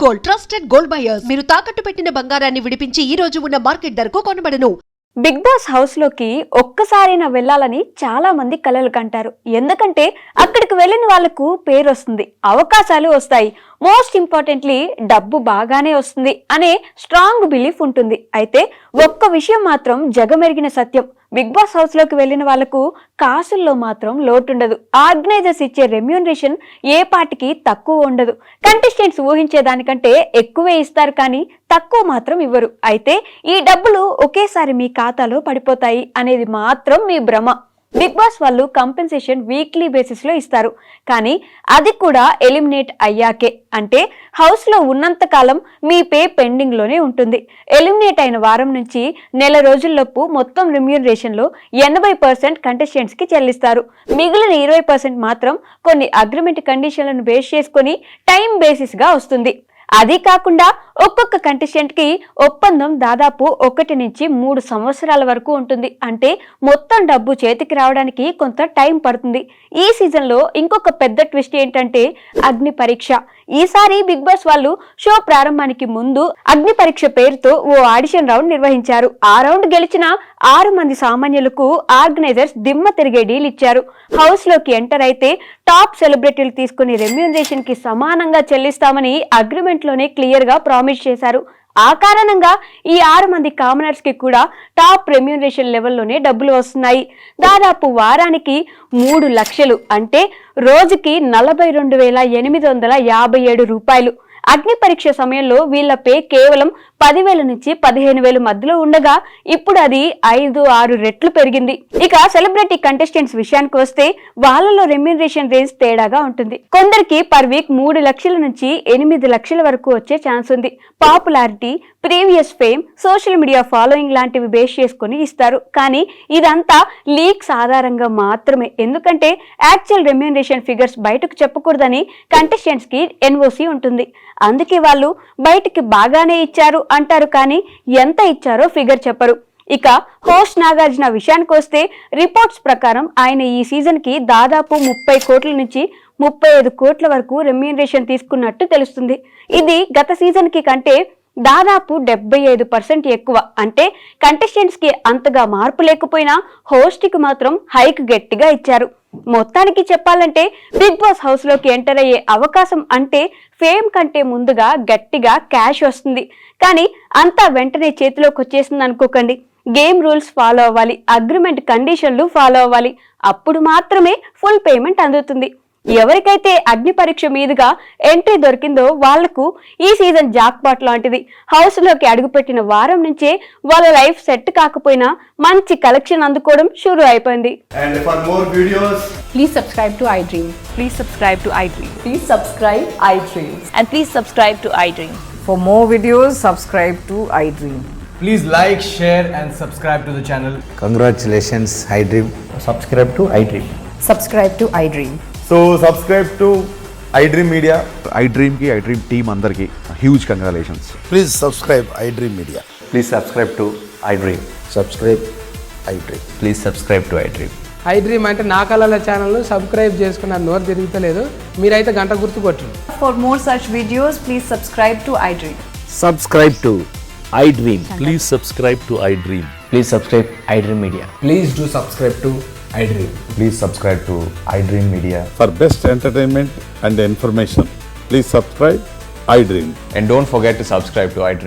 Gold, trusted gold buyers. మీరు తాకట్టు పెట్టిన బంగారాన్ని విడిపించి ఈ రోజు ఉన్న మార్కెట్ ధరకు కొనబడను. బిగ్ బాస్ హౌస్ లోకి ఒక్కసారైనా వెళ్ళాలని చాలా మంది కలలు కంటారు. ఎందుకంటే అక్కడికి వెళ్ళిన వాళ్లకు పేరు వస్తుంది, అవకాశాలు వస్తాయి, మోస్ట్ ఇంపార్టెంట్లీ డబ్బు బాగానే వస్తుంది అనే స్ట్రాంగ్ బిలీఫ్ ఉంటుంది. అయితే ఒక్క విషయం మాత్రం జగమెరిగిన సత్యం, బిగ్ బాస్ హౌస్ లోకి వెళ్ళిన వాళ్లకు కాసుల్లో మాత్రం లోటుండదు. ఆర్గనైజర్స్ ఇచ్చే రెమ్యూనరేషన్ ఏ పాటికి తక్కువ ఉండదు. కంటెస్టెంట్స్ ఊహించే దానికంటే ఎక్కువే ఇస్తారు, కానీ తక్కువ మాత్రం ఇవ్వరు. అయితే ఈ డబ్బులు ఒకేసారి మీ ఖాతాలో పడిపోతాయి అనేది మాత్రం మీ భ్రమ. బిగ్ బాస్ వాళ్ళు కంపెన్సేషన్ వీక్లీ బేసిస్ లో ఇస్తారు, కానీ అది కూడా ఎలిమినేట్ అయ్యాకే. అంటే హౌస్ లో ఉన్నంత కాలం మీ పే పెండింగ్ లోనే ఉంటుంది. ఎలిమినేట్ అయిన వారం నుంచి నెల రోజుల్లోపు మొత్తం రెమ్యూనరేషన్ లో 80% కంటెస్టెంట్స్ కి చెల్లిస్తారు. మిగిలిన 20% మాత్రం కొన్ని అగ్రిమెంట్ కండిషన్లను బేస్ చేసుకొని టైం బేసిస్ గా వస్తుంది. అది కాకుండా ఒక్కొక్క కంటెస్టెంట్ కి ఒప్పందం దాదాపు 1 నుంచి 3 సంవత్సరాల వరకు ఉంటుంది. అంటే మొత్తం డబ్బు చేతికి రావడానికి కొంత టైం పడుతుంది. ఈ సీజన్ లో ఇంకొక పెద్ద ట్విస్ట్ ఏంటంటే అగ్ని పరీక్ష. ఈసారి బిగ్ బాస్ వాళ్ళు షో ప్రారంభానికి ముందు అగ్ని పరీక్ష పేరుతో ఓ ఆడిషన్ రౌండ్ నిర్వహించారు. ఆ రౌండ్ గెలిచిన 6 మంది సామాన్యులకు ఆర్గనైజర్స్ దిమ్మ తిరిగే డీల్ ఇచ్చారు. హౌస్ లోకి ఎంటర్ అయితే టాప్ సెలబ్రిటీలు తీసుకునే రెమ్యూనరేషన్ కి సమానంగా చెల్లిస్తామని అగ్రిమెంట్ లోనే క్లియర్ గా ప్రామిస్ చేశారు. ఆ కారణంగా ఈ 6 మంది కామనర్స్ కి కూడా టాప్ రెమ్యూనరేషన్ లెవెల్లోనే డబ్బులు వస్తున్నాయి. దాదాపు వారానికి 3 లక్షలు, అంటే రోజుకి 42,857 రూపాయలు. అగ్ని పరీక్ష సమయంలో వీళ్ల పే కేవలం 10,000 నుంచి 15,000 మధ్యలో ఉండగా ఇప్పుడు అది 5-6 రెట్లు పెరిగింది. ఇక సెలబ్రిటీ కంటెస్టెంట్స్ విషయానికి వస్తే వాళ్ళలో రెమ్యూనరేషన్ రేంజ్ తేడాగా ఉంటుంది. కొందరికి పర్ వీక్ 3 లక్షల నుంచి 8 లక్షల వరకు వచ్చే ఛాన్స్ ఉంది. Popularity, previous fame, social media following లాంటివి బేస్ చేసుకుని ఇస్తారు. కానీ ఇదంతా లీక్స్ ఆధారంగా మాత్రమే. ఎందుకంటే యాక్చువల్ రెమ్యూనరేషన్ ఫిగర్స్ బయటకు చెప్పకూడదని కంటెస్టెంట్స్ కి ఎన్ఓసి ఉంటుంది. అందుకే వాళ్ళు బయటికి బాగానే ఇచ్చారు అంటారు, కానీ ఎంత ఇచ్చారో ఫిగర్ చెప్పరు. ఇక హోస్ట్ నాగార్జున విషయానికి వస్తే రిపోర్ట్స్ ప్రకారం ఆయన ఈ సీజన్ కి దాదాపు 30 కోట్ల నుంచి 35 కోట్ల వరకు రెమ్యూనరేషన్ తీసుకున్నట్టు తెలుస్తుంది. ఇది గత సీజన్ కి కంటే దాదాపు 75% ఎక్కువ. అంటే కంటెస్టెంట్స్ కి అంతగా మార్పు లేకపోయినా హోస్ట్ కి మాత్రం హైక్ గట్టిగా ఇచ్చారు. మొత్తానికి చెప్పాలంటే బిగ్ బాస్ హౌస్ లోకి ఎంటర్ అయ్యే అవకాశం అంటే ఫేమ్ కంటే ముందుగా గట్టిగా క్యాష్ వస్తుంది. కానీ అంతా వెంటనే చేతిలోకి వచ్చేసింది అనుకోకండి. గేమ్ రూల్స్ ఫాలో అవ్వాలి, అగ్రిమెంట్ కండిషన్లు ఫాలో అవ్వాలి. అప్పుడు మాత్రమే ఫుల్ పేమెంట్ అందుతుంది. ఎవరికైతే అగ్ని పరీక్ష మీదుగా ఎంట్రీ దొరికిందో వాళ్లకు ఈ సీజన్ జాక్పాట్ లాంటిది. హౌస్ లోకి అడుగుపెట్టిన వారం నుంచే వాళ్ళ లైఫ్ సెట్ కాకపోయినా మంచి కలెక్షన్ అందుకోవడం షురూ అయిపోయింది. And for more videos, please subscribe to iDream. Please subscribe to iDream. Please subscribe iDream. And please subscribe to iDream. For more videos, subscribe to iDream. please like, share and subscribe to the channel. Congratulations, iDream. Subscribe to iDream. Subscribe to iDream. So subscribe to iDream Media. iDream team andarki huge congratulations. Please subscribe iDream Media. Please subscribe to iDream. Subscribe iDream. Please subscribe to iDream. iDream అంటే నా కళల channel subscribe చేసుకున్న నోరు తిరుగుతలేదు, మీరైతే గంట గుర్తు కొట్టండి. For more such videos, please subscribe to iDream. Subscribe to iDream. Please subscribe to iDream. Please subscribe iDream Media. Please do subscribe to iDream. Please subscribe to iDream Media. For best entertainment and information, please subscribe iDream. And don't forget to subscribe to iDream.